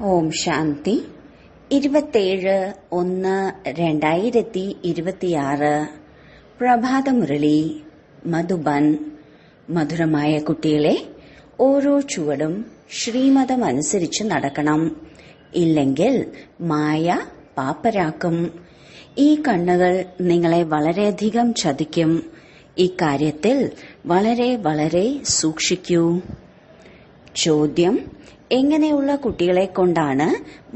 ഓം ശാന്തി 27/1/2026 പ്രഭാതമുരളി മധുബൻ. മധുരമായ കുട്ടികളെ, ഓരോ ചുവടും ശ്രീമതമനുസരിച്ച് നടക്കണം. ഇല്ലെങ്കിൽ മായ പാപ്പരാക്കും. ഈ കണ്ണുകൾ നിങ്ങളെ വളരെയധികം ചതിക്കും. ഇക്കാര്യത്തിൽ വളരെ വളരെ സൂക്ഷിക്കൂ. ചോദ്യം: എങ്ങനെയുള്ള കുട്ടികളെ കൊണ്ടാണ്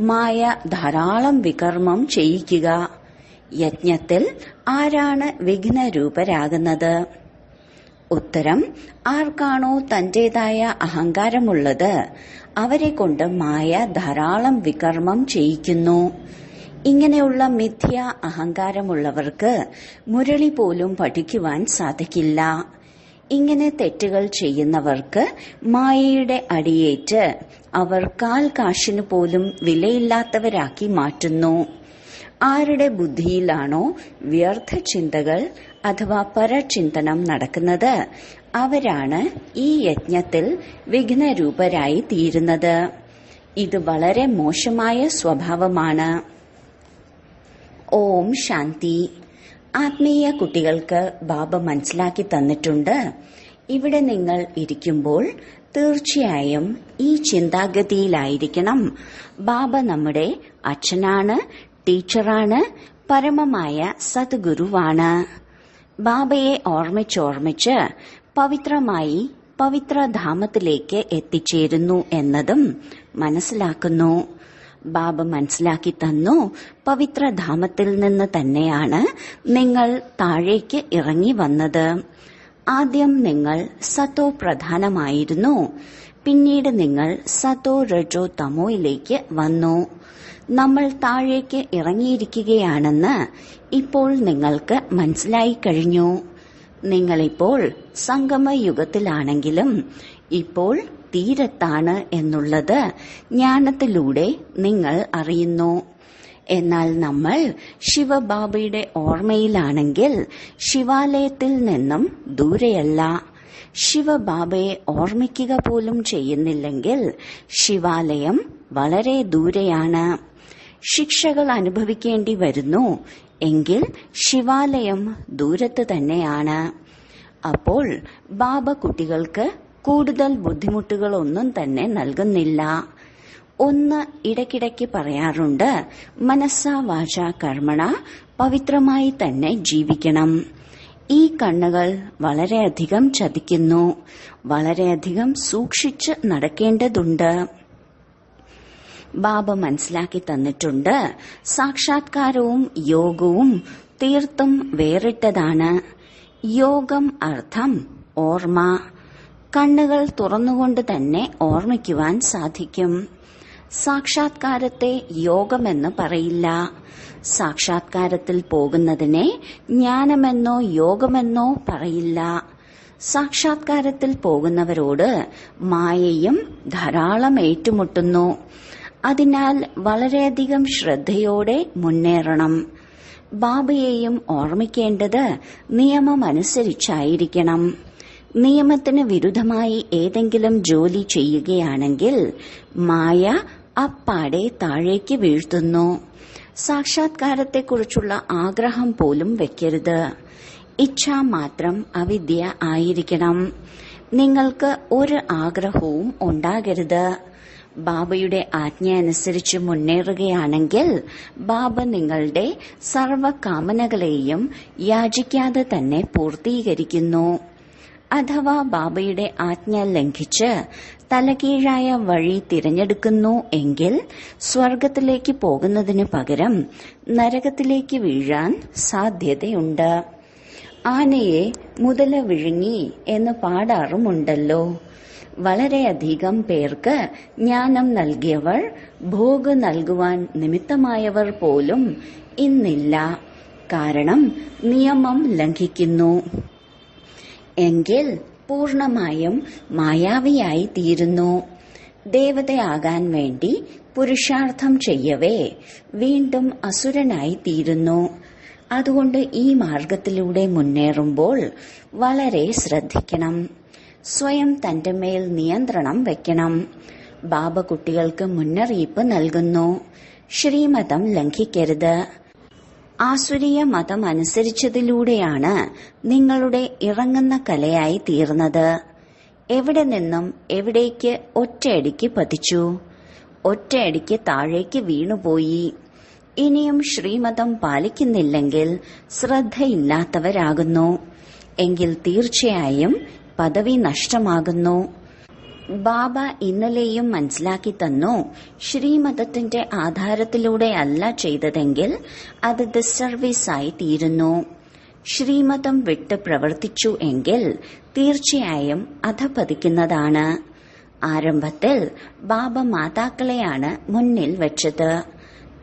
മായ ധാരാളം വികർമ്മം ചെയ്യിക്കുക? യജ്ഞത്തിൽ ആരാണ് വിഘ്നരൂപരാകുന്നത്? ഉത്തരം: ആർക്കാണോ തന്റേതായ അഹങ്കാരമുള്ളത് അവരെ കൊണ്ട് മായ ധാരാളം വികർമ്മം ചെയ്യിക്കുന്നു. ഇങ്ങനെയുള്ള മിഥ്യ അഹങ്കാരമുള്ളവർക്ക് മുരളി പോലും പഠിക്കുവാൻ സാധിക്കില്ല. ഇങ്ങനെ തെറ്റുകൾ ചെയ്യുന്നവർക്ക് മായയുടെ അടിയേറ്റ് അവർ കാൽ കാശിനു പോലും വിലയില്ലാത്തവരാക്കി മാറ്റുന്നു. ആരുടെ ബുദ്ധിയിലാണോ വ്യർത്ഥ ചിന്തകൾ അഥവാ പരചിന്തനം നടക്കുന്നത് അവരാണ് ഈ യജ്ഞത്തിൽ വിഘ്നരൂപരായി തീരുന്നത്. ഇത് വളരെ മോശമായ സ്വഭാവമാണ്. ഓം ശാന്തി. ആത്മീയ കുട്ടികൾക്ക് ബാബ മനസ്സിലാക്കി തന്നിട്ടുണ്ട്. ഇവിടെ നിങ്ങൾ ഇരിക്കുമ്പോൾ തീർച്ചയായും ഈ ചിന്താഗതിയിലായിരിക്കണം. ബാബ നമ്മുടെ അച്ഛനാണ്, ടീച്ചറാണ്, പരമമായ സദ്ഗുരുവാണ്. ബാബയെ ഓർമ്മിച്ചോർമ്മിച്ച് പവിത്രമായി പവിത്രധാമത്തിലേക്ക് എത്തിച്ചേരുന്നു എന്നതും മനസ്സിലാക്കുന്നു. ബാബ മനസ്സിലാക്കി തന്നു, പവിത്രധാമത്തിൽ നിന്ന് തന്നെയാണ് നിങ്ങൾ താഴേക്ക് ഇറങ്ങി വന്നത്. ആദ്യം നിങ്ങൾ സത്തോ പ്രധാനമായിരുന്നു, പിന്നീട് നിങ്ങൾ സത്തോ രജോ തമോയിലേക്ക് വന്നു. നമ്മൾ താഴേക്ക് ഇറങ്ങിയിരിക്കുകയാണെന്ന് ഇപ്പോൾ നിങ്ങൾക്ക് മനസ്സിലായി കഴിഞ്ഞു. നിങ്ങളിപ്പോൾ സംഗമയുഗത്തിലാണെങ്കിലും ഇപ്പോൾ തീരത്താണ് എന്നുള്ളത് ജ്ഞാനത്തിലൂടെ നിങ്ങൾ അറിയുന്നു. എന്നാൽ നമ്മൾ ശിവബാബയുടെ ഓർമ്മയിലാണെങ്കിൽ ശിവാലയത്തിൽ നിന്നും ദൂരെയല്ല. ശിവബാബയെ ഓർമ്മിക്കുക പോലും ചെയ്യുന്നില്ലെങ്കിൽ ശിവാലയം വളരെ ദൂരെയാണ്. ശിക്ഷകൾ അനുഭവിക്കേണ്ടി വരുന്നു എങ്കിൽ ശിവാലയം ദൂരത്ത് തന്നെയാണ്. അപ്പോൾ ബാബ കുട്ടികൾക്ക് കൂടുതൽ ബുദ്ധിമുട്ടുകളൊന്നും തന്നെ നൽകുന്നില്ല. ഒന്ന് ഇടയ്ക്കിടയ്ക്ക് പറയാറുണ്ട്, മനസ്സാ വാച കർമ്മണ പവിത്രമായി തന്നെ ജീവിക്കണം. ഈ കണ്ണുകൾ വളരെയധികം ചതിക്കുന്നു. വളരെയധികം സൂക്ഷിച്ച് നടക്കേണ്ടതുണ്ട്. ബാബ മനസ്സിലാക്കി തന്നിട്ടുണ്ട്, സാക്ഷാത്കാരവും യോഗവും തീർത്തും വേറിട്ടതാണ്. യോഗം അർത്ഥം ഓർമ്മ. കണ്ണുകൾ തുറന്നുകൊണ്ട് തന്നെ ഓർമ്മിക്കുവാൻ സാധിക്കും. സാക്ഷാത്കാരത്തെ യോഗമെന്ന് പറയില്ല. സാക്ഷാത്കാരത്തിൽ പോകുന്നതിനെ ജ്ഞാനമെന്നോ യോഗമെന്നോ പറയില്ല. സാക്ഷാത്കാരത്തിൽ പോകുന്നവരോട് മായയും ധാരാളം ഏറ്റുമുട്ടുന്നു. അതിനാൽ വളരെയധികം ശ്രദ്ധയോടെ മുന്നേറണം. ബാബയെയും ഓർമ്മിക്കേണ്ടത് നിയമമനുസരിച്ചായിരിക്കണം. നിയമത്തിന് വിരുദ്ധമായി ഏതെങ്കിലും ജോലി ചെയ്യുകയാണെങ്കിൽ മായ അപ്പാടെ താഴേക്ക് വീഴ്ത്തുന്നു. സാക്ഷാത്കാരത്തെക്കുറിച്ചുള്ള ആഗ്രഹം പോലും വെക്കരുത്. ഇച്ഛാ മാത്രം അവിദ്യ ആയിരിക്കണം. നിങ്ങൾക്ക് ഒരു ആഗ്രഹവും ഉണ്ടാകരുത്. ബാബയുടെ ആജ്ഞ അനുസരിച്ച് മുന്നേറുകയാണെങ്കിൽ ബാബ നിങ്ങളുടെ സർവകാമനകളെയും യാചിക്കാതെ തന്നെ പൂർത്തീകരിക്കുന്നു. അഥവാ ബാബയുടെ ആജ്ഞ ലംഘിച്ച് തലകീഴായ വഴി തിരഞ്ഞെടുക്കുന്നു എങ്കിൽ സ്വർഗത്തിലേക്ക് പോകുന്നതിന് പകരം നരകത്തിലേക്ക് വീഴാൻ സാധ്യതയുണ്ട്. ആനയെ മുതല വിഴുങ്ങി എന്ന് പാടാറുമുണ്ടല്ലോ. വളരെയധികം പേർക്ക് ജ്ഞാനം നൽകിയവർ, ഭോഗ് നൽകുവാൻ നിമിത്തമായവർ പോലും ഇന്നില്ല. കാരണം നിയമം ലംഘിക്കുന്നു. എങ്കിൽ പൂർണമായും മായാവിയായി തീരുന്നു. ദേവതയാകാൻ വേണ്ടി പുരുഷാർത്ഥം ചെയ്യവേ വീണ്ടും അസുരനായി തീരുന്നു. അതുകൊണ്ട് ഈ മാർഗത്തിലൂടെ മുന്നേറുമ്പോൾ വളരെ ശ്രദ്ധിക്കണം. സ്വയം തന്റെ മേൽ നിയന്ത്രണം വെക്കണം. ബാബ കുട്ടികൾക്ക് മുന്നറിയിപ്പ് നൽകുന്നു. ശ്രീമതം ലംഘിക്കരുത്. ആസുരീയ മതം അനുസരിച്ചതിലൂടെയാണ് നിങ്ങളുടെ ഇറങ്ങുന്ന കലയായി തീർന്നത്. എവിടെ നിന്നും എവിടേക്ക് ഒറ്റയടിക്ക് പതിച്ചു, ഒറ്റയടിക്ക് താഴേക്ക് വീണുപോയി. ഇനിയും ശ്രീമതം പാലിക്കുന്നില്ലെങ്കിൽ ശ്രദ്ധയില്ലാത്തവരാകുന്നു. എങ്കിൽ തീർച്ചയായും പദവി നഷ്ടമാകുന്നു. ബാബ ഇന്നലെയും മനസ്സിലാക്കി തന്നു, ശ്രീമതത്തിന്റെ ആധാരത്തിലൂടെ അല്ല ചെയ്തതെങ്കിൽ അത് ഡിസർവീസായി തീരുന്നു. ശ്രീമതം വിട്ട് പ്രവർത്തിച്ചു എങ്കിൽ തീർച്ചയായും അധപതിക്കുന്നതാണ്. ആരംഭത്തിൽ ബാബ മാതാക്കളെയാണ് മുന്നിൽ വെച്ചത്.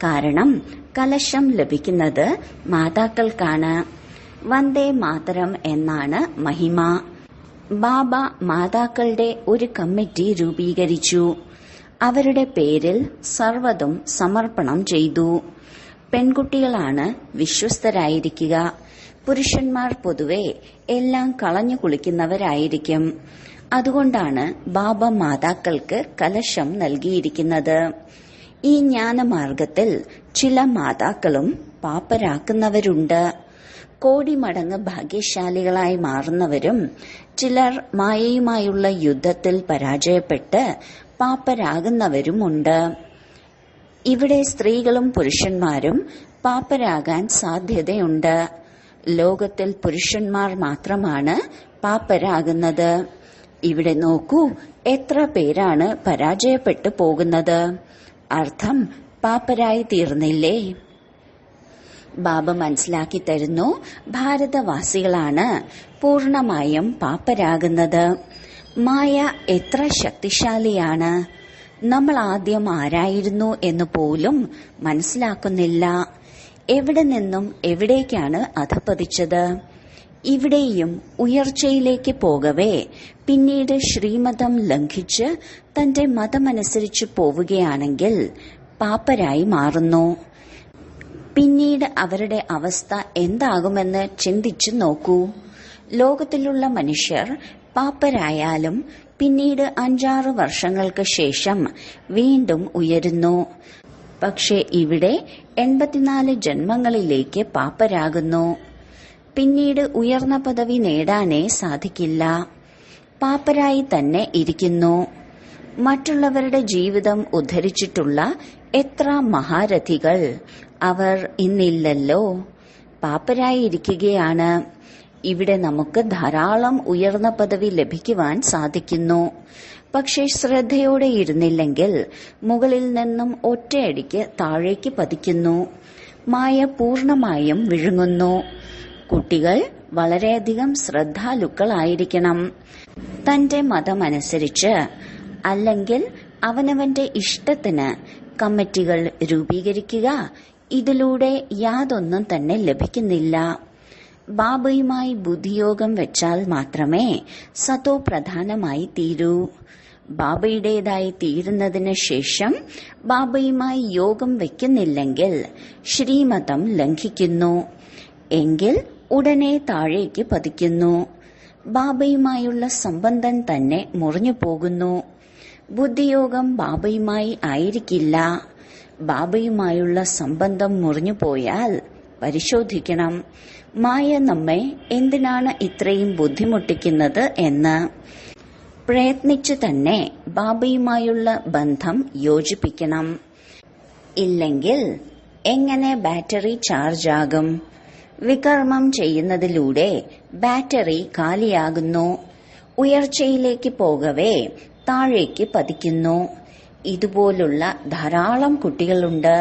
കാരണം കലശം ലഭിക്കുന്നത് മാതാക്കൾക്കാണ്. വന്ദേ മാതരം എന്നാണ് മഹിമ. ബാബ മാതാക്കളുടെ ഒരു കമ്മിറ്റി രൂപീകരിച്ചു. അവരുടെ പേരിൽ സർവ്വതും സമർപ്പണം ചെയ്തു. പെൺകുട്ടികളാണ് വിശ്വസ്തരായിരിക്കുക. പുരുഷന്മാർ പൊതുവെ എല്ലാം കളഞ്ഞു കുളിക്കുന്നവരായിരിക്കും. അതുകൊണ്ടാണ് ബാബ മാതാക്കൾക്ക് കലശം നൽകിയിരിക്കുന്നത്. ഈ ജ്ഞാനമാർഗത്തിൽ ചില മാതാക്കളും പാപ്പരാക്കുന്നവരുണ്ട്. കോടിമടങ്ങ് ഭാഗ്യശാലികളായി മാറുന്നവരും ചിലർ മായയുമായുള്ള യുദ്ധത്തിൽ പരാജയപ്പെട്ട് പാപ്പരാകുന്നവരുമുണ്ട്. ഇവിടെ സ്ത്രീകളും പുരുഷന്മാരും പാപ്പരാകാൻ സാധ്യതയുണ്ട്. ലോകത്തിൽ പുരുഷന്മാർ മാത്രമാണ് പാപ്പരാകുന്നത്. ഇവിടെ നോക്കൂ, എത്ര പേരാണ് പരാജയപ്പെട്ടു പോകുന്നത്. അർത്ഥം പാപ്പരായി തീർന്നില്ലേ? ബാബ മനസ്സിലാക്കി തരുന്നു, ഭാരതവാസികളാണ് പൂർണമായും പാപ്പരാകുന്നത്. മായ എത്ര ശക്തിശാലിയാണ്. നമ്മൾ ആദ്യം ആരായിരുന്നു എന്ന് പോലും മനസ്സിലാക്കുന്നില്ല. എവിടെ നിന്നും എവിടേക്കാണ് അധപതിച്ചത്? ഇവിടെയും ഉയർച്ചയിലേക്ക് പോകവേ പിന്നീട് ശ്രീമതം ലംഘിച്ച് തന്റെ മതമനുസരിച്ച് പോവുകയാണെങ്കിൽ പാപ്പരായി മാറുന്നു. പിന്നീട് അവരുടെ അവസ്ഥ എന്താകുമെന്ന് ചിന്തിച്ചു നോക്കൂ. ലോകത്തിലുള്ള മനുഷ്യർ പാപ്പരായാലും പിന്നീട് 5-6 വർഷങ്ങൾക്ക് ശേഷം വീണ്ടും ഉയരുന്നു. പക്ഷെ ഇവിടെ 84 ജന്മങ്ങളിലേക്ക് പാപ്പരാകുന്നു. പിന്നീട് ഉയർന്ന പദവി നേടാനേ സാധിക്കില്ല. പാപ്പരായി തന്നെ ഇരിക്കുന്നു. മറ്റുള്ളവരുടെ ജീവിതം ഉദ്ധരിച്ചിട്ടുള്ള എത്ര മഹാരഥികൾ അവർ ഇന്നില്ലല്ലോ. പാപ്പരായിരിക്കുകയാണ്. ഇവിടെ നമുക്ക് ധാരാളം ഉയർന്ന പദവി ലഭിക്കുവാൻ സാധിക്കുന്നു. പക്ഷേ ശ്രദ്ധയോടെ ഇരുന്നില്ലെങ്കിൽ മുകളിൽ നിന്നും ഒറ്റയടിക്ക് താഴേക്ക് പതിക്കുന്നു. മായ പൂർണമായും വിഴുങ്ങുന്നു. കുട്ടികൾ വളരെയധികം ശ്രദ്ധാലുക്കളായിരിക്കണം. തന്റെ മതമനുസരിച്ച് അല്ലെങ്കിൽ അവനവന്റെ ഇഷ്ടത്തിന് കമ്മിറ്റികൾ രൂപീകരിക്കുക. ഇതിലൂടെ യാതൊന്നും തന്നെ ലഭിക്കുന്നില്ല. ബാബയുമായി ബുദ്ധിയോഗം വെച്ചാൽ മാത്രമേ സതോ പ്രധാനമായി തീരൂ. ബാബയുടേതായി തീരുന്നതിന് ശേഷം ബാബയുമായി യോഗം വെക്കുന്നില്ലെങ്കിൽ ശ്രീമതം ലംഘിക്കുന്നു. എങ്കിൽ ഉടനെ താഴേക്ക് പതിക്കുന്നു. ബാബയുമായുള്ള സംബന്ധം തന്നെ മുറിഞ്ഞു പോകുന്നു. ബുദ്ധിയോഗം ബാബയുമായി ആയിരിക്കില്ല. ബാബയുമായുള്ള സംബന്ധം മുറിഞ്ഞു പോയാൽ പരിശോധിക്കണം, മായ നമ്മെ എന്തിനാണ് ഇത്രയും ബുദ്ധിമുട്ടിക്കുന്നത് എന്ന്. പ്രയത്നിച്ച് തന്നെ ബാബയുമായുള്ള ബന്ധം യോജിപ്പിക്കണം. ഇല്ലെങ്കിൽ എങ്ങനെ ബാറ്ററി ചാർജ് ആകും? വികർമ്മം ചെയ്യുന്നതിലൂടെ ബാറ്ററി കാലിയാകുന്നു. ഉയർച്ചയിലേക്ക് പോകവേ താഴേക്ക് പതിക്കുന്നു. ഇതുപോലുള്ള ധാരാളം കുട്ടികളുണ്ട്.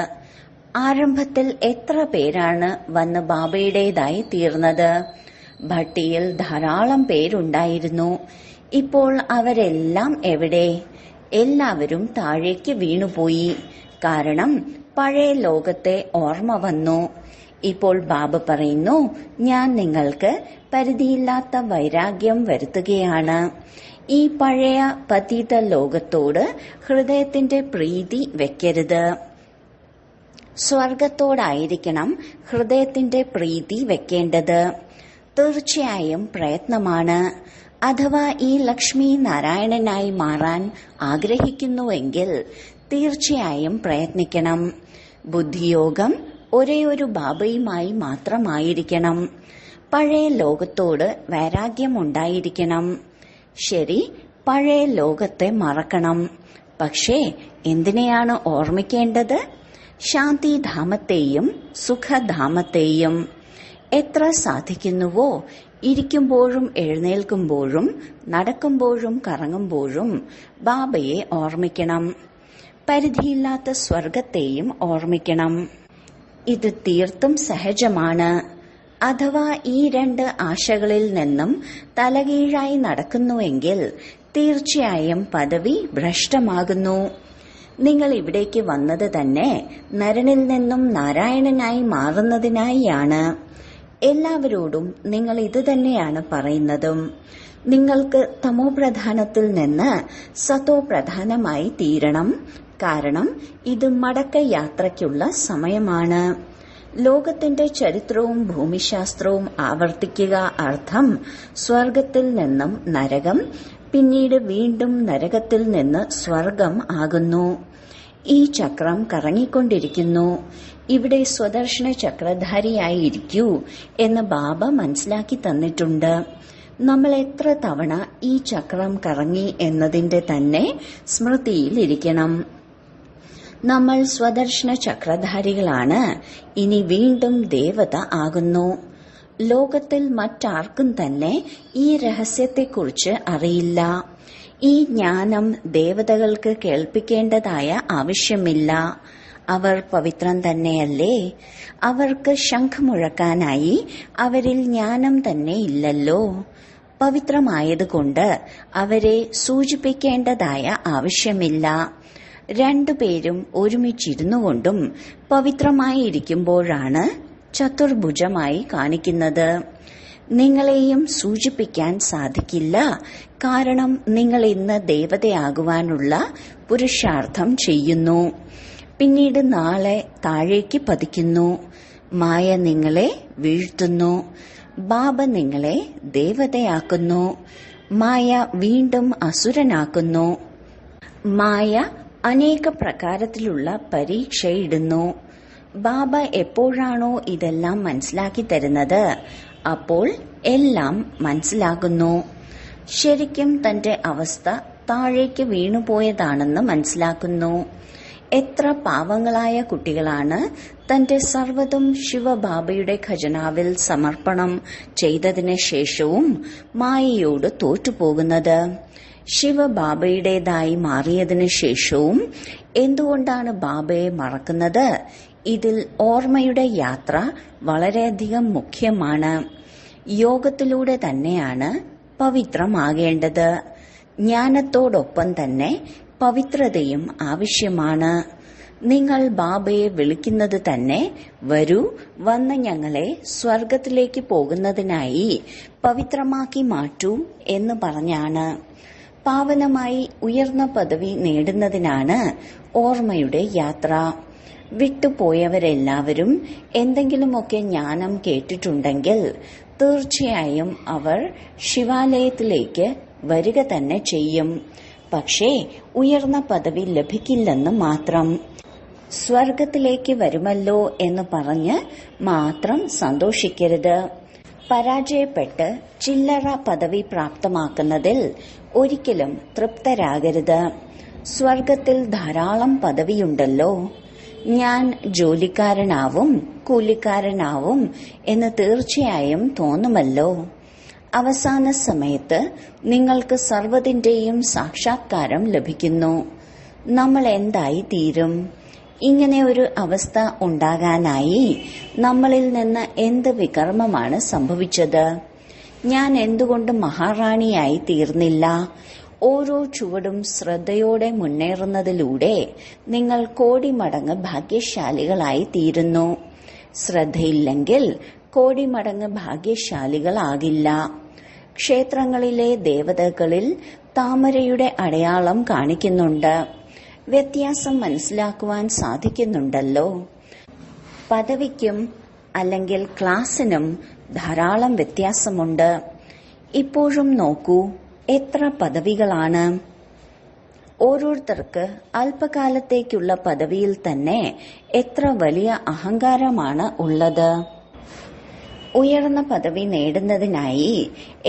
ആരംഭത്തിൽ എത്ര പേരാണ് വന്ന് ബാബയുടേതായി തീർന്നത്? ഭട്ടിയിൽ ധാരാളം പേരുണ്ടായിരുന്നു. ഇപ്പോൾ അവരെല്ലാം എവിടെ? എല്ലാവരും താഴേക്ക് വീണുപോയി. കാരണം പഴയ ലോകത്തെ ഓർമ്മ വന്നു. ഇപ്പോൾ ബാബ പറയുന്നു, ഞാൻ നിങ്ങൾക്ക് പരിധിയില്ലാത്ത വൈരാഗ്യം വരുത്തുകയാണ്. ഈ പഴയ പതിത ലോകത്തോട് ഹൃദയത്തിന്റെ പ്രീതി വെക്കരുത്. സ്വർഗത്തോടായിരിക്കണം ഹൃദയത്തിന്റെ പ്രീതി വെക്കേണ്ടത്. തീർച്ചയായും പ്രയത്നമാണ്. അഥവാ ഈ ലക്ഷ്മി നാരായണനായി മാറാൻ ആഗ്രഹിക്കുന്നുവെങ്കിൽ തീർച്ചയായും പ്രയത്നിക്കണം. ബുദ്ധിയോഗം ഒരേയൊരു ബാബയുമായി മാത്രമായിരിക്കണം. പഴയ ലോകത്തോട് വൈരാഗ്യമുണ്ടായിരിക്കണം. ശരി, പഴയ ലോകത്തെ മറക്കണം. പക്ഷേ എന്തിനെയാണ് ഓർമ്മിക്കേണ്ടത്? ശാന്തിധാമത്തെയും സുഖധാമത്തെയും. എത്ര സാധിക്കുന്നുവോ ഇരിക്കുമ്പോഴും എഴുന്നേൽക്കുമ്പോഴും നടക്കുമ്പോഴും കറങ്ങുമ്പോഴും ബാബയെ ഓർമ്മിക്കണം. പരിധിയില്ലാത്ത സ്വർഗത്തെയും ഓർമ്മിക്കണം. ഇത് തീർത്തും സഹജമാണ്. അഥവാ ഈ രണ്ട് ആശകളിൽ നിന്നും തലകീഴായി നടക്കുന്നുവെങ്കിൽ തീർച്ചയായും പദവി ഭ്രഷ്ടമാകുന്നു. നിങ്ങൾ ഇവിടേക്ക് വന്നത് തന്നെ നരനിൽ നിന്നും നാരായണനായി മാറുന്നതിനായാണ്. എല്ലാവരോടും നിങ്ങൾ ഇത് തന്നെയാണ് പറയുന്നതും. നിങ്ങൾക്ക് തമോ പ്രധാനത്തിൽ നിന്ന് സതോ പ്രധാനമായി തീരണം. കാരണം ഇത് മടക്ക യാത്രയ്ക്കുള്ള സമയമാണ്. ലോകത്തിന്റെ ചരിത്രവും ഭൂമിശാസ്ത്രവും ആവർത്തിക്കുക അർത്ഥം സ്വർഗത്തിൽ നിന്നും നരകം, പിന്നീട് വീണ്ടും നരകത്തിൽ നിന്ന് സ്വർഗം ആകുന്നു. ഈ ചക്രം കറങ്ങിക്കൊണ്ടിരിക്കുന്നു. ഇവിടെ സ്വദർശന ചക്രധാരിയായിരിക്കൂ എന്ന് ബാബ മനസ്സിലാക്കി തന്നിട്ടുണ്ട്. നമ്മൾ എത്ര തവണ ഈ ചക്രം കറങ്ങി എന്നതിന്റെ തന്നെ സ്മൃതിയിലിരിക്കണം. നമ്മൾ സ്വദർശന ചക്രധാരികളാണ്. ഇനി വീണ്ടും ദേവത ആകുന്നു. ലോകത്തിൽ മറ്റാർക്കും തന്നെ ഈ രഹസ്യത്തെക്കുറിച്ച് അറിയില്ല. ഈ ജ്ഞാനം ദേവതകൾക്ക് കേൾപ്പിക്കേണ്ടതായ ആവശ്യമില്ല. അവർ പവിത്രം തന്നെയല്ലേ? അവർക്ക് ശംഖുമുഴക്കാനായി അവരിൽ ജ്ഞാനം തന്നെ ഇല്ലല്ലോ. പവിത്രമായതുകൊണ്ട് അവരെ സൂചിപ്പിക്കേണ്ടതായ ആവശ്യമില്ല. രണ്ടുപേരും ഒരുമിച്ചിരുന്നുകൊണ്ടും പവിത്രമായിരിക്കുമ്പോഴാണ് ചതുർഭുജമായി കാണിക്കുന്നത്. നിങ്ങളെയും സൂചിപ്പിക്കാൻ സാധിക്കില്ല. കാരണം നിങ്ങൾ ഇന്ന് ദേവതയാകുവാനുള്ള പുരുഷാർത്ഥം ചെയ്യുന്നു. പിന്നീട് നാളെ താഴേക്ക് പതിക്കുന്നു. മായ നിങ്ങളെ വീഴ്ത്തുന്നു. ബാബ നിങ്ങളെ ദേവതയാക്കുന്നു. മായ വീണ്ടും അസുരനാക്കുന്നു. മായ അനേക പ്രകാരത്തിലുള്ള പരീക്ഷയിടുന്നു. ബാബ എപ്പോഴാണോ ഇതെല്ലാം മനസ്സിലാക്കി തരുന്നത് അപ്പോൾ എല്ലാം മനസ്സിലാകുന്നു. ശരിക്കും തന്റെ അവസ്ഥ താഴേക്ക് വീണുപോയതാണെന്ന് മനസ്സിലാക്കുന്നു. എത്ര പാവങ്ങളായ കുട്ടികളാണ് തന്റെ സർവ്വതും ശിവബാബയുടെ ഖജനാവിൽ സമർപ്പണം ചെയ്തതിന് ശേഷവും മായയോട് തോറ്റുപോകുന്നത്. ശിവബാബയുടേതായി മാറിയതിനു ശേഷവും എന്തുകൊണ്ടാണ് ബാബയെ മറക്കുന്നത്? ഇതിൽ ഓർമ്മയുടെ യാത്ര വളരെയധികം മുഖ്യമാണ്. യോഗത്തിലൂടെ തന്നെയാണ് പവിത്രമാകേണ്ടത്. ജ്ഞാനത്തോടൊപ്പം തന്നെ പവിത്രതയും ആവശ്യമാണ്. നിങ്ങൾ ബാബയെ വിളിക്കുന്നത് തന്നെ വരൂ, വന്ന് ഞങ്ങളെ സ്വർഗത്തിലേക്ക് പോകുന്നതിനായി പവിത്രമാക്കി മാറ്റൂ എന്ന് പറഞ്ഞാണ്. പാവനമായി ഉയർന്ന പദവി നേടുന്നതിനാണ് ഓർമ്മയുടെ യാത്ര. വിട്ടുപോയവരെല്ലാവരും എന്തെങ്കിലുമൊക്കെ ജ്ഞാനം കേട്ടിട്ടുണ്ടെങ്കിൽ തീർച്ചയായും അവർ ശിവാലയത്തിലേക്ക് വരിക തന്നെ ചെയ്യും. പക്ഷേ ഉയർന്ന പദവി ലഭിക്കില്ലെന്ന് മാത്രം. സ്വർഗത്തിലേക്ക് വരുമല്ലോ എന്ന് പറഞ്ഞ് മാത്രം സന്തോഷിക്കരുത്. പരാജയപ്പെട്ട് ചില്ലറ പദവി പ്രാപ്തമാക്കുന്നതിൽ ഒരിക്കലും തൃപ്തരാകരുത്. സ്വർഗത്തിൽ ധാരാളം പദവിയുണ്ടല്ലോ. ഞാൻ ജോലിക്കാരനാവും, കൂലിക്കാരനാവും എന്ന് തീർച്ചയായും തോന്നുമല്ലോ. അവസാന സമയത്ത് നിങ്ങൾക്ക് സർവ്വതിന്റെയും സാക്ഷാത്കാരം ലഭിക്കുന്നു. നമ്മൾ എന്തായി തീരും? ഇങ്ങനെ ഒരു അവസ്ഥ ഉണ്ടാകാനായി നമ്മളിൽ നിന്ന് എന്ത് വികർമ്മമാണ് സംഭവിച്ചത്? ഞാൻ എന്തുകൊണ്ട് മഹാറാണിയായി തീർന്നില്ല? ഓരോ ചുവടും ശ്രദ്ധയോടെ മുന്നേറുന്നതിലൂടെ നിങ്ങൾ കോടി മടങ്ങ് ഭാഗ്യശാലികളായി തീരുന്നു. ശ്രദ്ധയില്ലെങ്കിൽ കോടി മടങ്ങ് ഭാഗ്യശാലികളാകില്ല. ക്ഷേത്രങ്ങളിലെ ദേവതകളിൽ താമരയുടെ അടയാളം കാണിക്കുന്നുണ്ട്. വ്യത്യാസം മനസ്സിലാക്കുവാൻ സാധിക്കുന്നുണ്ടല്ലോ. പദവിക്കും അല്ലെങ്കിൽ ക്ലാസിനും ധാരാളം വ്യത്യാസമുണ്ട്. ഇപ്പോഴും നോക്കൂ, എത്ര പദവികളാണ്. ഓരോരുത്തർക്ക് അല്പകാലത്തേക്കുള്ള പദവിയിൽ തന്നെ എത്ര വലിയ അഹങ്കാരമാണ് ഉള്ളത്. ഉയർന്ന പദവി നേടുന്നതിനായി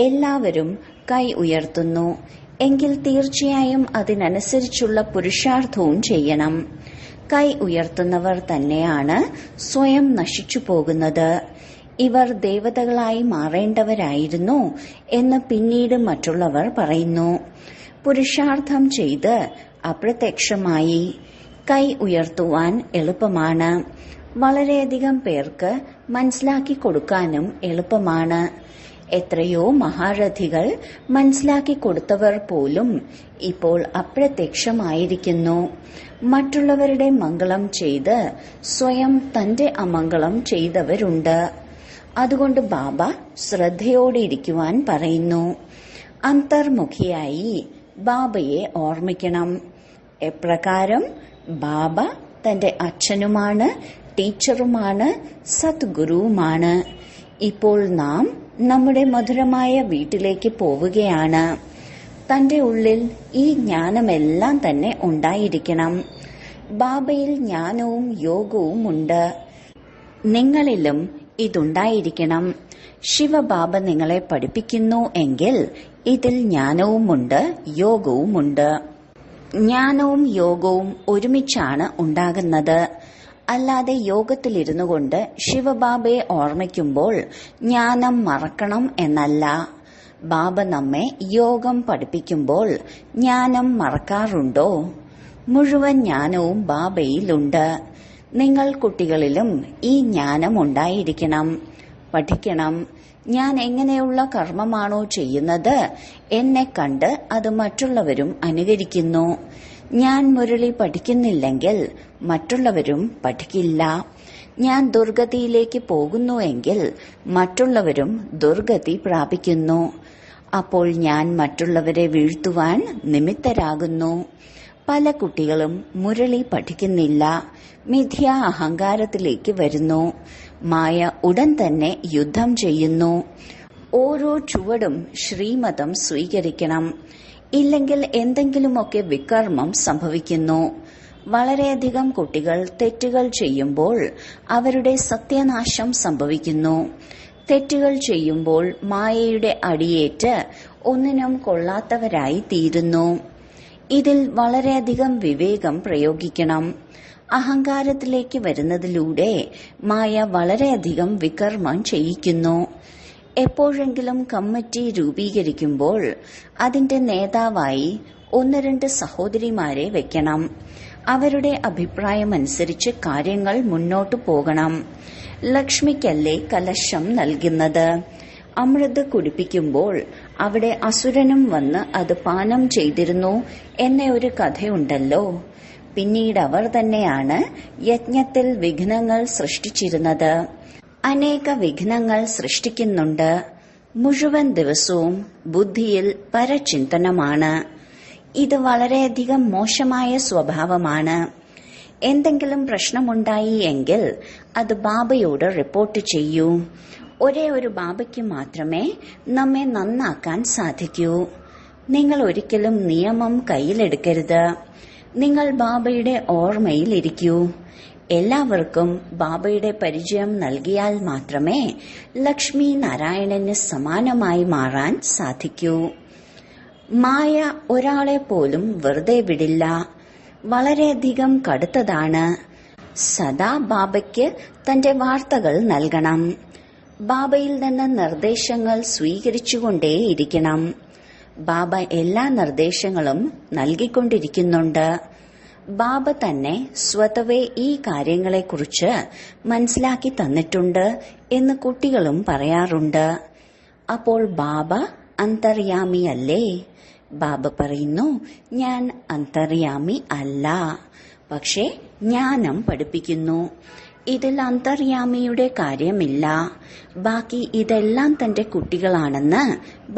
എല്ലാവരും കൈ ഉയർത്തുന്നു. എങ്കിൽ തീർച്ചയായും അതിനനുസരിച്ചുള്ള പുരുഷാർത്ഥവും ചെയ്യണം. കൈ ഉയർത്തുന്നവർ തന്നെയാണ് സ്വയം നശിച്ചു പോകുന്നത്. ഇവർ ദേവതകളായി മാറേണ്ടവരായിരുന്നു എന്ന് പിന്നീട് മറ്റുള്ളവർ പറയുന്നു. പുരുഷാർത്ഥം ചെയ്ത് അപ്രത്യക്ഷമായി. കൈ ഉയർത്തുവാൻ എളുപ്പമാണ്. വളരെയധികം പേർക്ക് മനസ്സിലാക്കി കൊടുക്കാനും എളുപ്പമാണ്. എത്രയോ മഹാരഥികൾ മനസ്സിലാക്കി കൊടുത്തവർ പോലും ഇപ്പോൾ അപ്രത്യക്ഷമായിരിക്കുന്നു. മറ്റുള്ളവരുടെ മംഗളം ചെയ്ത് സ്വയം തന്റെ അമംഗളം ചെയ്തവരുണ്ട്. അതുകൊണ്ട് ബാബ ശ്രദ്ധയോടെ ഇരിക്കുവാൻ പറയുന്നു. അന്തർമുഖിയായി ബാബയെ ഓർമ്മിക്കണം. എപ്രകാരം? ബാബ തന്റെ അച്ഛനുമാണ്, ടീച്ചറുമാണ്, സദ്ഗുരുവുമാണ്. ഇപ്പോൾ നാം നമ്മുടെ മധുരമായ വീട്ടിലേക്ക് പോവുകയാണ്. തന്റെ ഉള്ളിൽ ഈ ജ്ഞാനമെല്ലാം തന്നെ ഉണ്ടായിരിക്കണം. ബാബയിൽ ജ്ഞാനവും യോഗവും ഉണ്ട്. നിങ്ങളിലും ഇതുണ്ടായിരിക്കണം. ശിവബാബ നിങ്ങളെ പഠിപ്പിക്കുന്നു എങ്കിൽ ഇതിൽ ജ്ഞാനവുമുണ്ട്, യോഗവുമുണ്ട്. ജ്ഞാനവും യോഗവും ഒരുമിച്ചാണ് ഉണ്ടാകുന്നത്. അല്ലാതെ യോഗത്തിലിരുന്നു കൊണ്ട് ശിവബാബയെ ഓർമ്മിക്കുമ്പോൾ ജ്ഞാനം മറക്കണം എന്നല്ല. ബാബ നമ്മെ യോഗം പഠിപ്പിക്കുമ്പോൾ ജ്ഞാനം മറക്കാറുണ്ടോ? മുഴുവൻ ജ്ഞാനവും ബാബയിലുണ്ട്. നിങ്ങൾ കുട്ടികളിലും ഈ ജ്ഞാനം ഉണ്ടായിരിക്കണം. പഠിക്കണം. ഞാൻ എങ്ങനെയുള്ള കർമ്മമാണോ ചെയ്യുന്നത്, എന്നെ കണ്ട് അത് മറ്റുള്ളവരും അനുകരിക്കുന്നു. ഞാൻ മുരളി പഠിക്കുന്നില്ലെങ്കിൽ മറ്റുള്ളവരും പഠിക്കില്ല. ഞാൻ ദുർഗതിയിലേക്ക് പോകുന്നുവെങ്കിൽ മറ്റുള്ളവരും ദുർഗതി പ്രാപിക്കുന്നു. അപ്പോൾ ഞാൻ മറ്റുള്ളവരെ വീഴ്ത്തുവാൻ നിമിത്തരാകുന്നു. പല കുട്ടികളും മുരളി പഠിക്കുന്നില്ല. മിഥ്യാ അഹങ്കാരത്തിലേക്ക് വരുന്നു. മായ ഉടൻ തന്നെ യുദ്ധം ചെയ്യുന്നു. ഓരോ ചുവടും ശ്രീമതം സ്വീകരിക്കണം. ഇല്ലെങ്കിൽ എന്തെങ്കിലുമൊക്കെ വികർമ്മം സംഭവിക്കുന്നു. വളരെയധികം കുട്ടികൾ തെറ്റുകൾ ചെയ്യുമ്പോൾ അവരുടെ സത്യനാശം സംഭവിക്കുന്നു. തെറ്റുകൾ ചെയ്യുമ്പോൾ മായയുടെ അടിയേറ്റ് ഒന്നിനും കൊള്ളാത്തവരായി തീരുന്നു. ഇതിൽ വളരെയധികം വിവേകം പ്രയോഗിക്കണം. അഹങ്കാരത്തിലേക്ക് വരുന്നതിലൂടെ മായ വളരെയധികം വികർമ്മം ചെയ്യിക്കുന്നു. എപ്പോഴെങ്കിലും കമ്മിറ്റി രൂപീകരിക്കുമ്പോൾ അതിന്റെ നേതാവായി 1-2 സഹോദരിമാരെ വെക്കണം. അവരുടെ അഭിപ്രായമനുസരിച്ച് കാര്യങ്ങൾ മുന്നോട്ടു പോകണം. ലക്ഷ്മിക്കല്ലേ കലശം നൽകുന്നത്. അമൃത് കുടിപ്പിക്കുമ്പോൾ അവിടെ അസുരനും വന്ന് അത് പാനം ചെയ്തിരുന്നു എന്ന ഒരു കഥയുണ്ടല്ലോ. പിന്നീട് അവർ തന്നെയാണ് യജ്ഞത്തിൽ വിഘ്നങ്ങൾ സൃഷ്ടിച്ചിരുന്നത്. അനേക വിഘ്നങ്ങൾ സൃഷ്ടിക്കുന്നുണ്ട്. മുഴുവൻ ദിവസവും ബുദ്ധിയിൽ പരചിന്തനമാണ്. ഇത് വളരെയധികം മോശമായ സ്വഭാവമാണ്. എന്തെങ്കിലും പ്രശ്നമുണ്ടായി എങ്കിൽ അത് ബാബയോട് റിപ്പോർട്ട് ചെയ്യൂ. ഒരേ ഒരു ബാബയ്ക്ക് മാത്രമേ നമ്മെ നന്നാക്കാൻ സാധിക്കൂ. നിങ്ങൾ ഒരിക്കലും നിയമം കയ്യിലെടുക്കരുത്. നിങ്ങൾ ബാബയുടെ ഓർമ്മയിൽ ഇരിക്കൂ. എല്ലാവർക്കും ബാബയുടെ പരിചയം നൽകിയാൽ മാത്രമേ ലക്ഷ്മി നാരായണന് സമാനമായി മാറാൻ സാധിക്കൂ. മായ ഒരാളെ പോലും വെറുതെ വിടില്ല. വളരെയധികം കടുത്തതാണ്. സദാ ബാബയ്ക്ക് തന്റെ വാർത്തകൾ നൽകണം. ബാബയിൽ നിന്ന് നിർദ്ദേശങ്ങൾ സ്വീകരിച്ചുകൊണ്ടേയിരിക്കണം. ബാബ എല്ലാ നിർദ്ദേശങ്ങളും നൽകിക്കൊണ്ടിരിക്കുന്നുണ്ട്. ബാബ തന്നെ സ്വതവേ ഈ കാര്യങ്ങളെക്കുറിച്ച് മനസ്സിലാക്കി തന്നിട്ടുണ്ട് എന്ന് കുട്ടികളും പറയാറുണ്ട്. അപ്പോൾ ബാബ അന്തർയാമിയല്ലേ? ബാബ പറയുന്നു, ഞാൻ അന്തർയാമി അല്ല, പക്ഷെ ജ്ഞാനം പഠിപ്പിക്കുന്നു. ഇതിൽ അന്തർയാമിയുടെ കാര്യമില്ല. ബാക്കി ഇതെല്ലാം തന്റെ കുട്ടികളാണെന്ന്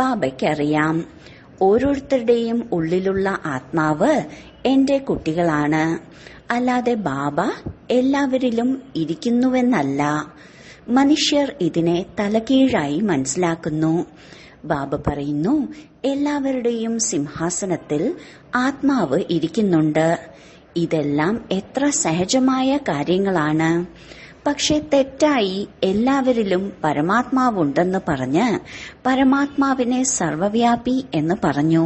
ബാബയ്ക്കറിയാം. ഓരോരുത്തരുടെയും ഉള്ളിലുള്ള ആത്മാവ് എന്റെ കുട്ടികളാണ്. അല്ലാതെ ബാബ എല്ലാവരിലും ഇരിക്കുന്നുവെന്നല്ല. മനുഷ്യർ ഇതിനെ തലകീഴായി മനസ്സിലാക്കുന്നു. ബാബ പറയുന്നു, എല്ലാവരുടെയും സിംഹാസനത്തിൽ ആത്മാവ് ഇരിക്കുന്നുണ്ട്. ഇതെല്ലാം എത്ര സഹജമായ കാര്യങ്ങളാണ്. പക്ഷെ തെറ്റായി എല്ലാവരിലും പരമാത്മാവുണ്ടെന്ന് പറഞ്ഞ് പരമാത്മാവിനെ സർവവ്യാപി എന്ന് പറഞ്ഞു.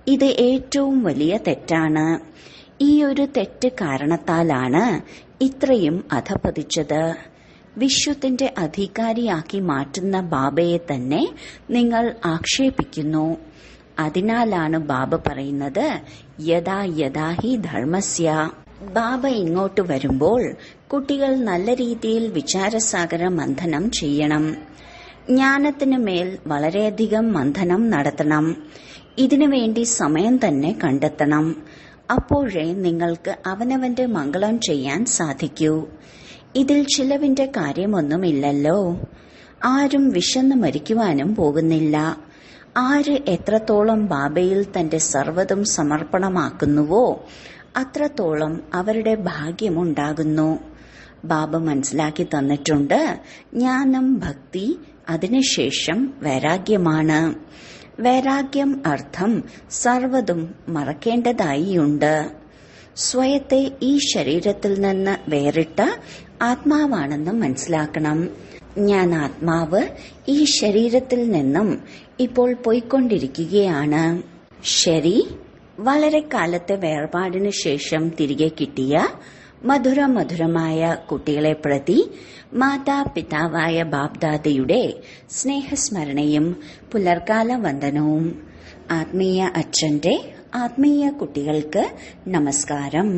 ഇത് ഏറ്റവും വലിയ തെറ്റാണ്. ഈ ഒരു തെറ്റ് കാരണത്താലാണ് ഇത്രയും അധപതിച്ചത്. വിശ്വത്തിന്റെ അധികാരിയാക്കി മാറ്റുന്ന ബാബയെ തന്നെ നിങ്ങൾ ആക്ഷേപിക്കുന്നു. അതിനാലാണ് ബാബ പറയുന്നത്, യഥാ യഥാ ഹി ധർമ്മസ്യ. ബാബ ഇങ്ങോട്ട് വരുമ്പോൾ കുട്ടികൾ നല്ല രീതിയിൽ വിചാരസാഗര മന്ഥനം ചെയ്യണം. ജ്ഞാനത്തിനു മേൽ വളരെയധികം മന്ഥനം നടത്തണം. ഇതിനുവേണ്ടി സമയം തന്നെ കണ്ടെത്തണം. അപ്പോഴേ നിങ്ങൾക്ക് അവനവന്റെ മംഗളം ചെയ്യാൻ സാധിക്കൂ. ഇതിൽ ചിലവിന്റെ കാര്യമൊന്നുമില്ലല്ലോ. ആരും വിശന്ന് മരിക്കുവാനും പോകുന്നില്ല. ആര് എത്രത്തോളം ബാബയിൽ തന്റെ സർവ്വതും സമർപ്പണമാക്കുന്നുവോ അത്രത്തോളം അവരുടെ ഭാഗ്യമുണ്ടാകുന്നു. ബാബ മനസ്സിലാക്കി തന്നിട്ടുണ്ട്, ജ്ഞാനം, ഭക്തി, അതിനുശേഷം വൈരാഗ്യമാണ്. വൈരാഗ്യം അർത്ഥം സർവ്വതും മറക്കേണ്ടതായിയുണ്ട്. സ്വയത്തെ ഈ ശരീരത്തിൽ നിന്ന് വേറിട്ട ആത്മാവാണെന്ന് മനസ്സിലാക്കണം. ഞാൻ ആത്മാവ് ഈ ശരീരത്തിൽ നിന്നും ഇപ്പോൾ പോയിക്കൊണ്ടിരിക്കുകയാണ്. ശരി, വളരെ കാലത്തെ വേർപാടിനു ശേഷം തിരികെ കിട്ടിയ മധുരമായ കുട്ടികളെ പ്രതി മാതാപിതാവായ ബാബ്ദാദയുടെ സ്നേഹസ്മരണയും പുലർക്കാല വന്ദനവും. ആത്മീയ അച്ഛന്റെ ആത്മീയ കുട്ടികൾക്ക് നമസ്കാരം.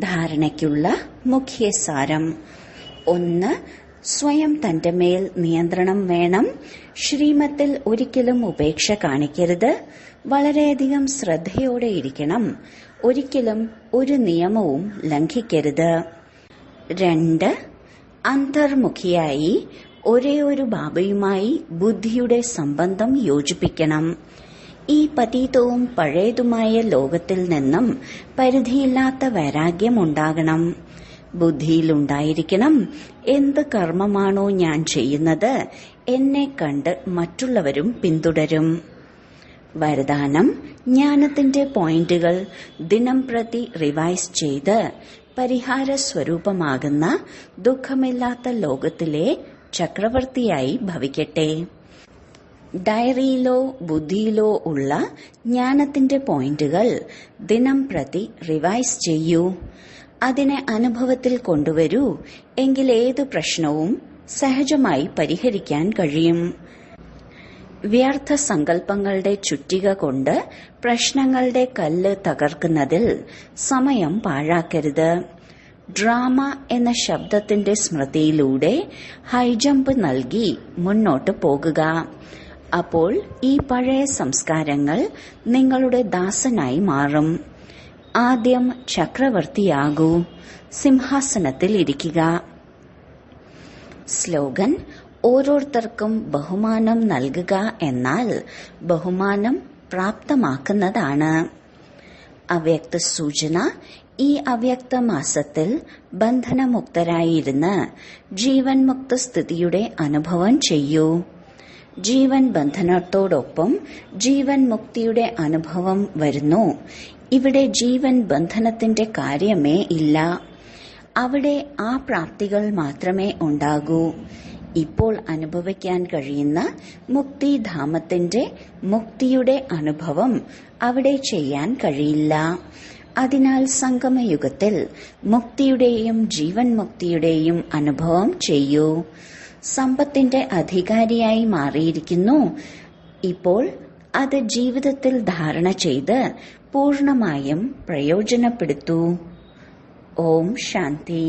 ധാരണയ്ക്കുള്ള മുഖ്യസാരം: 1. സ്വയം തന്റെ മേൽ നിയന്ത്രണം വേണം. ശ്രീമത്തിൽ ഒരിക്കലും ഉപേക്ഷ കാണിക്കരുത്. വളരെയധികം ശ്രദ്ധയോടെ ഇരിക്കണം. ഒരിക്കലും ഒരു നിയമവും ലംഘിക്കരുത്. 2. അന്തർമുഖിയായി ഒരേ ഒരു ബാബയുമായി ബുദ്ധിയുടെ സംബന്ധം യോജിപ്പിക്കണം. ഈ പതീതവും പഴയതുമായ ലോകത്തിൽ നിന്നും പരിധിയില്ലാത്ത വൈരാഗ്യമുണ്ടാകണം. ബുദ്ധിയിലുണ്ടായിരിക്കണം, എന്ത് കർമ്മമാണോ ഞാൻ ചെയ്യുന്നത് എന്നെ കണ്ട് മറ്റുള്ളവരും പിന്തുടരും. വരദാനം: ജ്ഞാനത്തിന്റെ പോയിന്റുകൾ ദിനം പ്രതി റിവൈസ് ചെയ്ത് പരിഹാര സ്വരൂപമാകുന്ന ദുഃഖമില്ലാത്ത ലോകത്തിലെ ചക്രവർത്തിയായി ഭവിക്കട്ടെ. ഡയറിയിലോ ബുദ്ധിയിലോ ഉള്ള ജ്ഞാനത്തിന്റെ പോയിന്റുകൾ ദിനം പ്രതി റിവൈസ് ചെയ്യൂ. അതിനെ അനുഭവത്തിൽ കൊണ്ടുവരൂ. എങ്കിൽ ഏത് പ്രശ്നവും സഹജമായി പരിഹരിക്കാൻ കഴിയും. വ്യർത്ഥ സങ്കല്പങ്ങളുടെ ചുറ്റിക കൊണ്ട് പ്രശ്നങ്ങളുടെ കല്ല് തകർക്കുന്നതിൽ സമയം പാഴാക്കരുത്. ഡ്രാമ എന്ന ശബ്ദത്തിന്റെ സ്മൃതിയിലൂടെ ഹൈജമ്പ് നൽകി മുന്നോട്ട് പോകുക. അപ്പോൾ ഈ പഴയ സംസ്കാരങ്ങൾ നിങ്ങളുടെ ദാസനായി മാറും. ആദ്യം ചക്രവർത്തിയാകൂ. സിംഹാസനത്തിൽ ഇരിക്കുക. സ്ലോഗൻ: ഓരോരുത്തർക്കും ബഹുമാനം നൽകുക എന്നാൽ ബഹുമാനം പ്രാപ്തമാക്കുന്നതാണ്. അവ്യക്ത സൂചന: ഈ അവ്യക്ത മാസത്തിൽ ബന്ധനമുക്തരായിരുന്ന് ജീവൻ മുക്ത സ്ഥിതിയുടെ അനുഭവം ചെയ്യൂ. ജീവൻ ബന്ധനത്തോടൊപ്പം ജീവൻ മുക്തിയുടെ അനുഭവം വരുന്നു. ഇവിടെ ജീവൻ ബന്ധനത്തിന്റെ കാര്യമേ ഇല്ല. അവിടെ ആ പ്രാപ്തികൾ മാത്രമേ ഉണ്ടാകൂ. ഇപ്പോൾ അനുഭവിക്കാൻ കഴിയുന്ന മുക്തിധാമത്തിന്റെ മുക്തിയുടെ അനുഭവം അവിടെ ചെയ്യാൻ കഴിയില്ല. അതിനാൽ സംഗമയുഗത്തിൽ മുക്തിയുടെയും ജീവൻ മുക്തിയുടെയും അനുഭവം ചെയ്യൂ. സമ്പത്തിന്റെ അധികാരിയായി മാറിയിരിക്കുന്നു. ഇപ്പോൾ അത് ജീവിതത്തിൽ ധാരണ ചെയ്ത് പൂർണമായും പ്രയോജനപ്പെടുത്തൂ. ഓം ശാന്തി.